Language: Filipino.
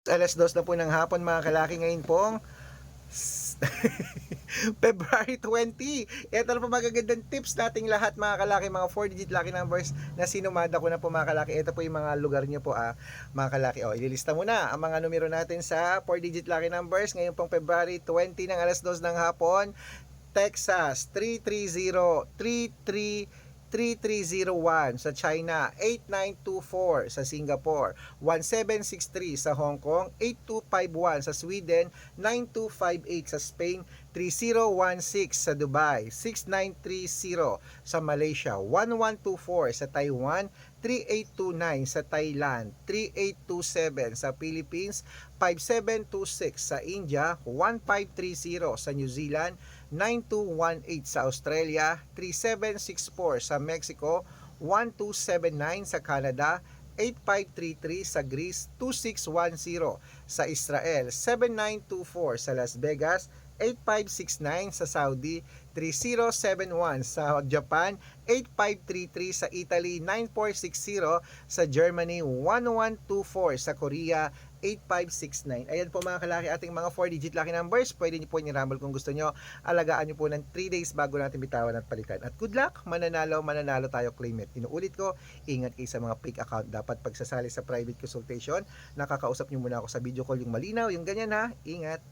2:00 na po ng hapon mga kalaki, ngayon pong February 20. Ito na po magagandang tips nating lahat mga kalaki, mga 4-digit lucky numbers na sinumada ko na po mga kalaki. Ito po yung mga lugar nyo po mga kalaki. Ililista mo na ang mga numero natin sa 4-digit lucky numbers ngayon pong February 20 ng 2:00 ng hapon. Texas 3303301, sa China 8924, sa Singapore 1763, sa Hong Kong 8251, sa Sweden 9258, sa Spain 3016, sa Dubai 6930, sa Malaysia 1124, sa Taiwan 3829, sa Thailand 3827, sa Philippines 5726, sa India 1530, sa New Zealand 9218, sa Australia 3764, sa Mexico 1279, sa Canada 8533, sa Greece 2610, sa Israel 7924, sa Las Vegas 8569, sa Saudi 3071, sa Japan 8533, sa Italy 9460, sa Germany 1124, sa Korea 8569. Ayan po mga kalaki, ating mga 4-digit lucky numbers. Pwede niyo po i-rumble kung gusto niyo. Alagaan niyo po ng 3 days bago natin bitawan at palitan. At good luck, mananalo tayo, claim it. Inuulit ko, ingat kayo sa mga fake account. Dapat pagsasali sa private consultation, nakakausap niyo muna ako sa video call, yung malinaw, yung ganyan ha. Ingat.